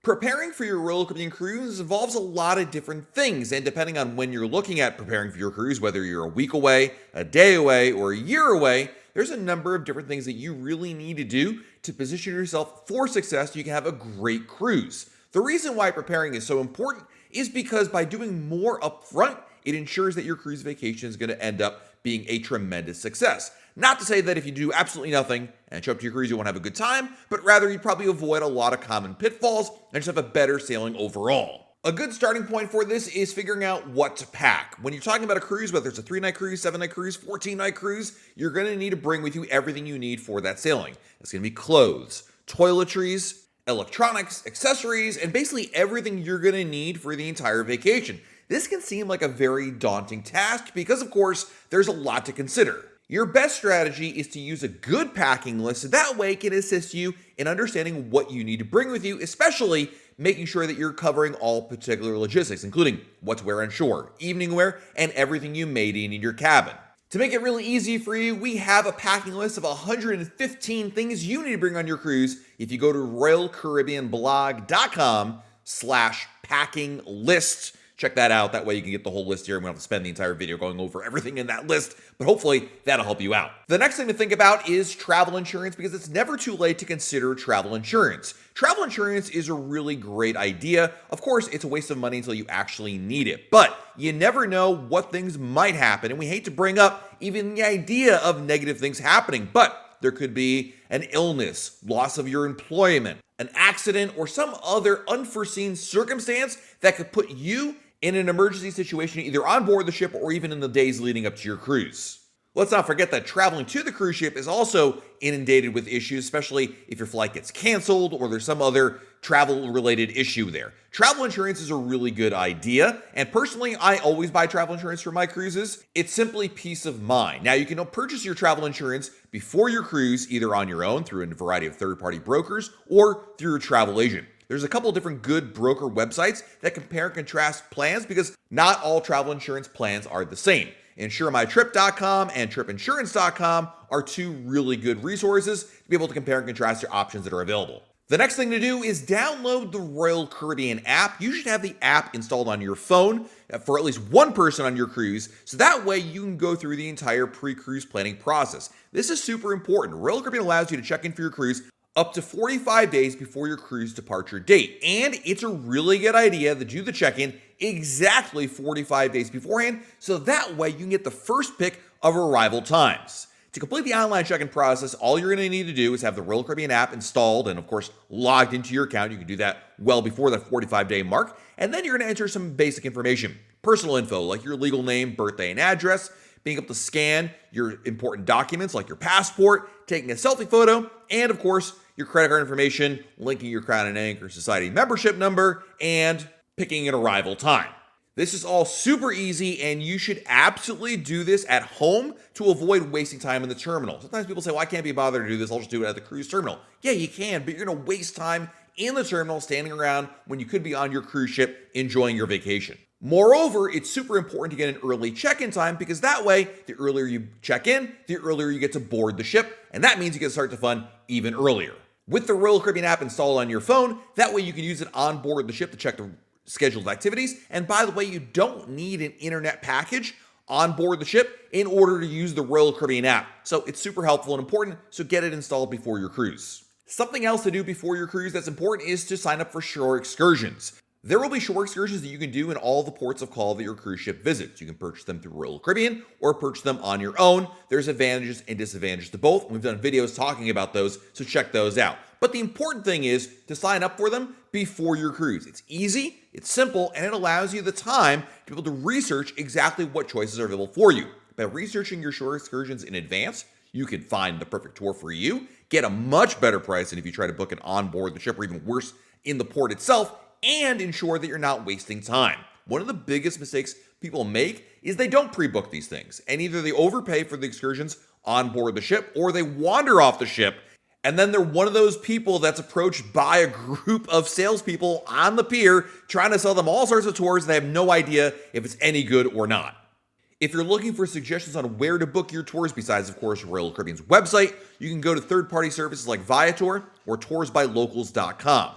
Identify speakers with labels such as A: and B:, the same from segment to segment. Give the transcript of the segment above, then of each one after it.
A: Preparing for your Royal Caribbean cruise involves a lot of different things, and depending on when you're looking at preparing for your cruise, whether you're a week away, a day away, or a year away, there's a number of different things that you really need to do to position yourself for success so you can have a great cruise. The reason why preparing is so important is because by doing more upfront, it ensures that your cruise vacation is going to end up being a tremendous success. Not to say that if you do absolutely nothing and show up to your cruise, you won't have a good time, but rather you'd probably avoid a lot of common pitfalls and just have a better sailing overall. A good starting point for this is figuring out what to pack. When you're talking about a cruise, whether it's a 3-night cruise, 7-night cruise, 14-night cruise, you're going to need to bring with you everything you need for that sailing. It's going to be clothes, toiletries, electronics, accessories, and basically everything you're going to need for the entire vacation. This can seem like a very daunting task because, of course, there's a lot to consider. Your best strategy is to use a good packing list so that way it can assist you in understanding what you need to bring with you, especially making sure that you're covering all particular logistics, including what to wear on shore, evening wear, and everything you may need in your cabin. To make it really easy for you, we have a packing list of 115 things you need to bring on your cruise if you go to royalcaribbeanblog.com/packing list. Check that out. That way you can get the whole list here. We don't have to spend the entire video going over everything in that list, but hopefully that'll help you out. The next thing to think about is travel insurance because it's never too late to consider travel insurance. Travel insurance is a really great idea. Of course, it's a waste of money until you actually need it, but you never know what things might happen, and we hate to bring up even the idea of negative things happening, but there could be an illness, loss of your employment, an accident, or some other unforeseen circumstance that could put you in an emergency situation either on board the ship or even in the days leading up to your cruise. Let's not forget that traveling to the cruise ship is also inundated with issues, especially if your flight gets canceled or there's some other travel-related issue there. Travel insurance is a really good idea, and personally, I always buy travel insurance for my cruises. It's simply peace of mind. Now, you can purchase your travel insurance before your cruise, either on your own through a variety of third-party brokers or through a travel agent. There's a couple of different good broker websites that compare and contrast plans because not all travel insurance plans are the same. InsureMyTrip.com and TripInsurance.com are two really good resources to be able to compare and contrast your options that are available. The next thing to do is download the Royal Caribbean app. You should have the app installed on your phone for at least one person on your cruise, so that way you can go through the entire pre-cruise planning process. This is super important. Royal Caribbean allows you to check in for your cruise up to 45 days before your cruise departure date. And it's a really good idea to do the check-in exactly 45 days beforehand, so that way you can get the first pick of arrival times. To complete the online check-in process, all you're going to need to do is have the Royal Caribbean app installed and, of course, logged into your account. You can do that well before that 45-day mark. And then you're going to enter some basic information, personal info like your legal name, birthday, and address, being able to scan your important documents like your passport, taking a selfie photo, and, of course, your credit card information, linking your Crown and Anchor Society membership number, and picking an arrival time. This is all super easy, and you should absolutely do this at home to avoid wasting time in the terminal. Sometimes people say, well, I can't be bothered to do this. I'll just do it at the cruise terminal. Yeah, you can, but you're going to waste time in the terminal standing around when you could be on your cruise ship enjoying your vacation. Moreover, it's super important to get an early check-in time because that way, the earlier you check in, the earlier you get to board the ship, and that means you get to start the fun even earlier. With the Royal Caribbean app installed on your phone, that way you can use it on board the ship to check the scheduled activities. And by the way, you don't need an internet package on board the ship in order to use the Royal Caribbean app. So it's super helpful and important, so get it installed before your cruise. Something else to do before your cruise that's important is to sign up for shore excursions. There will be shore excursions that you can do in all the ports of call that your cruise ship visits. You can purchase them through Royal Caribbean or purchase them on your own. There's advantages and disadvantages to both. We've done videos talking about those, so check those out. But the important thing is to sign up for them before your cruise. It's easy, it's simple, and it allows you the time to be able to research exactly what choices are available for you. By researching your shore excursions in advance, you can find the perfect tour for you, get a much better price than if you try to book it on board the ship or even worse, in the port itself, and ensure that you're not wasting time. One of the biggest mistakes people make is they don't pre-book these things, and either they overpay for the excursions on board the ship or they wander off the ship, and then they're one of those people that's approached by a group of salespeople on the pier trying to sell them all sorts of tours and they have no idea if it's any good or not. If you're looking for suggestions on where to book your tours, besides, of course, Royal Caribbean's website, you can go to third-party services like Viator or toursbylocals.com.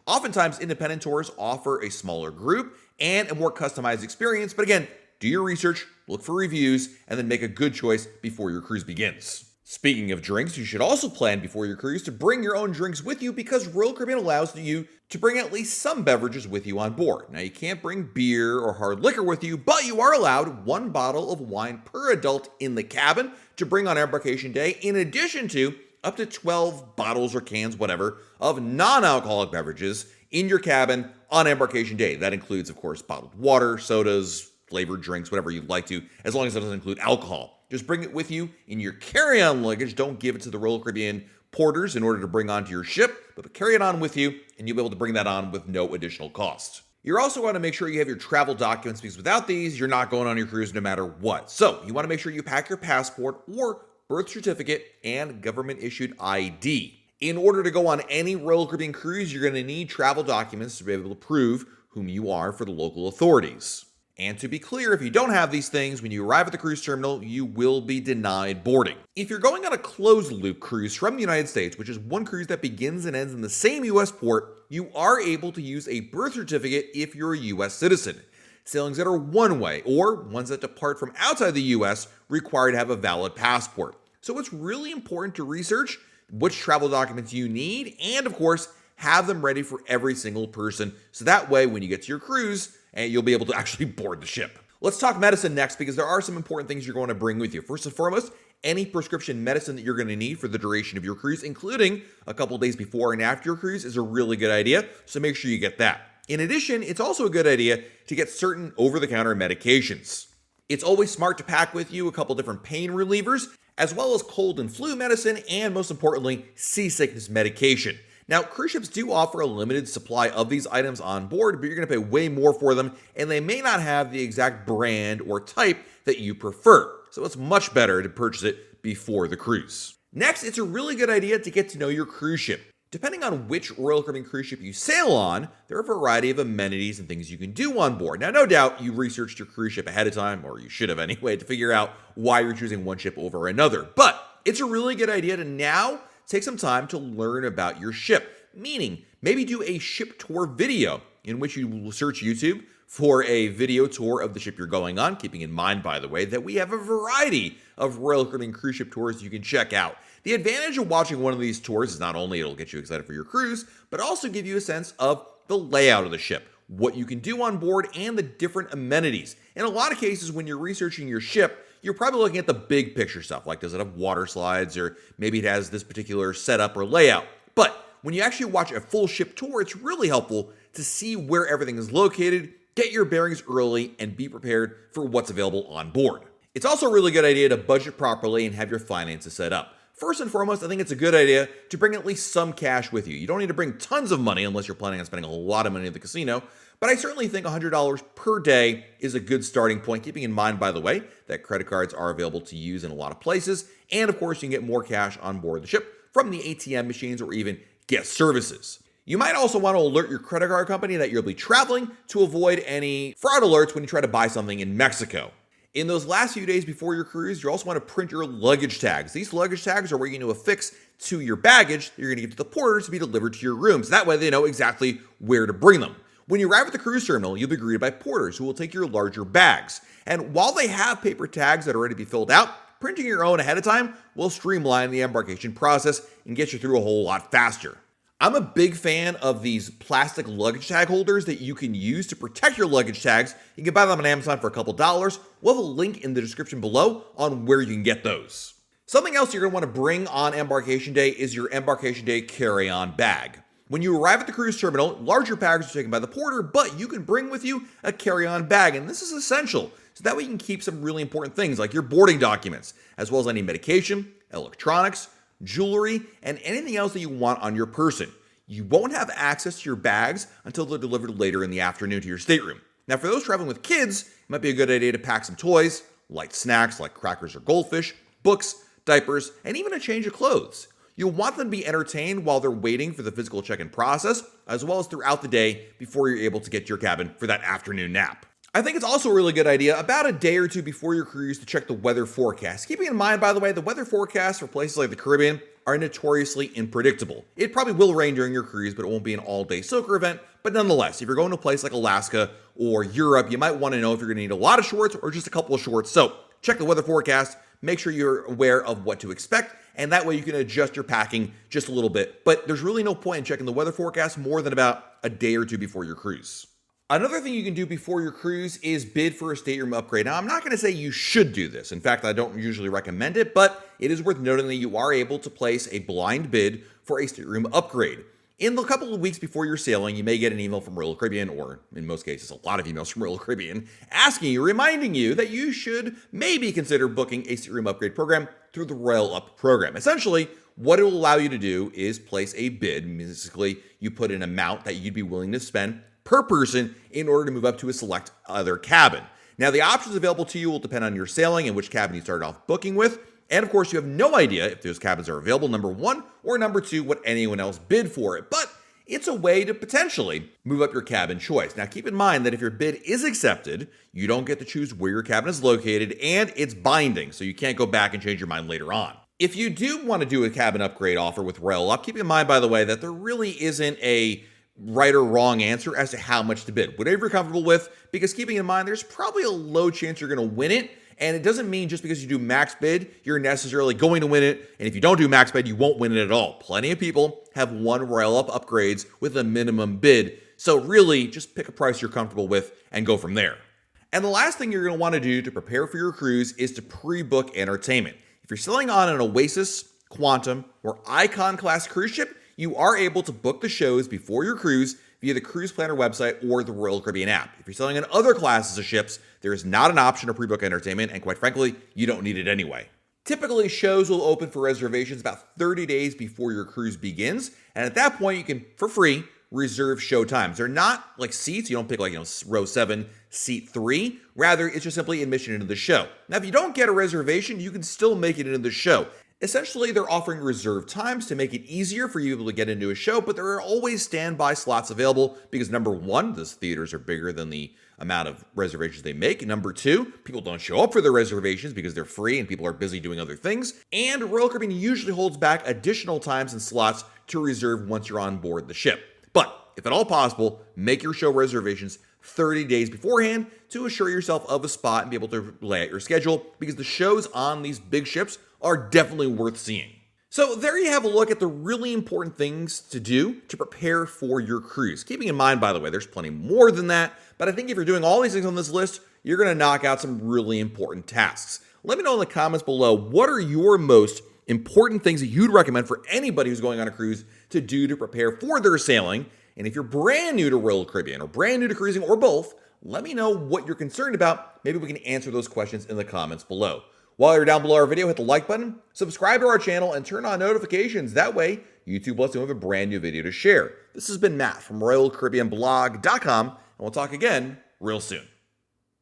A: Oftentimes, independent tours offer a smaller group and a more customized experience, but again, do your research, look for reviews, and then make a good choice before your cruise begins. Speaking of drinks, you should also plan before your cruise to bring your own drinks with you because Royal Caribbean allows you to bring at least some beverages with you on board. Now, you can't bring beer or hard liquor with you, but you are allowed 1 bottle of wine per adult in the cabin to bring on embarkation day, in addition to up to 12 bottles or cans, whatever, of non-alcoholic beverages in your cabin on embarkation day. That includes, of course, bottled water, sodas, flavored drinks, whatever you'd like to, as long as it doesn't include alcohol. Just bring it with you in your carry-on luggage. Don't give it to the Royal Caribbean porters in order to bring onto your ship, but carry it on with you, and you'll be able to bring that on with no additional cost. You're also going to make sure you have your travel documents because without these, you're not going on your cruise no matter what. So you want to make sure you pack your passport or birth certificate and government-issued ID. In order to go on any Royal Caribbean cruise, you're going to need travel documents to be able to prove whom you are for the local authorities. And to be clear, if you don't have these things, when you arrive at the cruise terminal, you will be denied boarding. If you're going on a closed-loop cruise from the United States, which is one cruise that begins and ends in the same U.S. port, you are able to use a birth certificate if you're a U.S. citizen. Sailings that are one-way or ones that depart from outside the U.S. require to have a valid passport. So it's really important to research which travel documents you need and, of course, have them ready for every single person. So that way, when you get to your cruise, you'll be able to actually board the ship. Let's talk medicine next because there are some important things you're going to bring with you. First and foremost, any prescription medicine that you're going to need for the duration of your cruise, including a couple days before and after your cruise, is a really good idea. So make sure you get that. In addition, it's also a good idea to get certain over-the-counter medications. It's always smart to pack with you a couple different pain relievers, as well as cold and flu medicine, and most importantly, seasickness medication. Now, cruise ships do offer a limited supply of these items on board, but you're going to pay way more for them, and they may not have the exact brand or type that you prefer. So it's much better to purchase it before the cruise. Next, it's a really good idea to get to know your cruise ship. Depending on which Royal Caribbean cruise ship you sail on, there are a variety of amenities and things you can do on board. Now, no doubt you researched your cruise ship ahead of time, or you should have anyway, to figure out why you're choosing one ship over another. But it's a really good idea to now take some time to learn about your ship, meaning maybe do a ship tour video in which you will search YouTube for a video tour of the ship you're going on, keeping in mind, by the way, that we have a variety of Royal Caribbean cruise ship tours you can check out. The advantage of watching one of these tours is not only it'll get you excited for your cruise, but also give you a sense of the layout of the ship, what you can do on board, and the different amenities. In a lot of cases, when you're researching your ship, you're probably looking at the big picture stuff, like does it have water slides, or maybe it has this particular setup or layout. But when you actually watch a full ship tour, it's really helpful to see where everything is located, get your bearings early, and be prepared for what's available on board. It's also a really good idea to budget properly and have your finances set up. First and foremost, I think it's a good idea to bring at least some cash with you. You don't need to bring tons of money unless you're planning on spending a lot of money at the casino, but I certainly think $100 per day is a good starting point, keeping in mind, by the way, that credit cards are available to use in a lot of places, and of course, you can get more cash on board the ship from the ATM machines or even guest services. You might also want to alert your credit card company that you'll be traveling to avoid any fraud alerts when you try to buy something in Mexico. In those last few days before your cruise, you also want to print your luggage tags. These luggage tags are where you're going to affix to your baggage that you're going to give to the porters to be delivered to your rooms. That way they know exactly where to bring them. When you arrive at the cruise terminal, you'll be greeted by porters who will take your larger bags. And while they have paper tags that are ready to be filled out, printing your own ahead of time will streamline the embarkation process and get you through a whole lot faster. I'm a big fan of these plastic luggage tag holders that you can use to protect your luggage tags. You can buy them on Amazon for a couple dollars. We'll have a link in the description below on where you can get those. Something else you're going to want to bring on embarkation day is your embarkation day carry-on bag. When you arrive at the cruise terminal, larger bags are taken by the porter, but you can bring with you a carry-on bag, and this is essential. So that way you can keep some really important things like your boarding documents, as well as any medication, electronics, jewelry, and anything else that you want on your person. You won't have access to your bags until they're delivered later in the afternoon to your stateroom. Now, for those traveling with kids, it might be a good idea to pack some toys, light snacks like crackers or goldfish, books, diapers, and even a change of clothes. You'll want them to be entertained while they're waiting for the physical check-in process, as well as throughout the day before you're able to get to your cabin for that afternoon nap. I think it's also a really good idea about a day or two before your cruise to check the weather forecast. Keeping in mind, by the way, the weather forecasts for places like the Caribbean are notoriously unpredictable. It probably will rain during your cruise, but it won't be an all-day soaker event. But nonetheless, if you're going to a place like Alaska or Europe, you might want to know if you're going to need a lot of shorts or just a couple of shorts. So check the weather forecast, make sure you're aware of what to expect, and that way you can adjust your packing just a little bit. But there's really no point in checking the weather forecast more than about a day or two before your cruise. Another thing you can do before your cruise is bid for a stateroom upgrade. Now, I'm not going to say you should do this. In fact, I don't usually recommend it, but it is worth noting that you are able to place a blind bid for a stateroom upgrade. In the couple of weeks before you're sailing, you may get an email from Royal Caribbean, or in most cases, a lot of emails from Royal Caribbean, asking you, reminding you that you should maybe consider booking a stateroom upgrade program through the Royal Up program. Essentially, what it will allow you to do is place a bid. Basically, you put an amount that you'd be willing to spend per person in order to move up to a select other cabin. Now, the options available to you will depend on your sailing and which cabin you started off booking with. And of course, you have no idea if those cabins are available, number one, or number two, what anyone else bid for it. But it's a way to potentially move up your cabin choice. Now, keep in mind that if your bid is accepted, you don't get to choose where your cabin is located, and it's binding, so you can't go back and change your mind later on. If you do want to do a cabin upgrade offer with Royal Up, keep in mind, by the way, that there really isn't a right or wrong answer as to how much to bid. Whatever you're comfortable with, because keeping in mind, there's probably a low chance you're going to win it. And it doesn't mean just because you do max bid, you're necessarily going to win it. And if you don't do max bid, you won't win it at all. Plenty of people have won Royal Up upgrades with a minimum bid. So really, just pick a price you're comfortable with and go from there. And the last thing you're going to want to do to prepare for your cruise is to pre-book entertainment. If you're sailing on an Oasis, Quantum, or Icon class cruise ship, you are able to book the shows before your cruise via the Cruise Planner website or the Royal Caribbean app. If you're sailing on other classes of ships, there is not an option to pre-book entertainment, and quite frankly, you don't need it anyway. Typically, shows will open for reservations about 30 days before your cruise begins, and at that point, you can, for free, reserve show times. They're not like seats. You don't pick like, row 7, seat 3. Rather, it's just simply admission into the show. Now, if you don't get a reservation, you can still make it into the show. Essentially, they're offering reserved times to make it easier for you to get into a show, but there are always standby slots available because number one, those theaters are bigger than the amount of reservations they make. Number two, people don't show up for their reservations because they're free and people are busy doing other things. And Royal Caribbean usually holds back additional times and slots to reserve once you're on board the ship. But if at all possible, make your show reservations 30 days beforehand to assure yourself of a spot and be able to lay out your schedule because the shows on these big ships are definitely worth seeing. So there you have a look at the really important things to do to prepare for your cruise. Keeping in mind, by the way, there's plenty more than that, but I think if you're doing all these things on this list, you're going to knock out some really important tasks. Let me know in the comments below, what are your most important things that you'd recommend for anybody who's going on a cruise to do to prepare for their sailing? And if you're brand new to Royal Caribbean or brand new to cruising or both, let me know what you're concerned about. Maybe we can answer those questions in the comments below. While you're down below our video, hit the like button, subscribe to our channel, and turn on notifications. That way, YouTube lets you have a brand new video to share. This has been Matt from RoyalCaribbeanBlog.com, and we'll talk again real soon.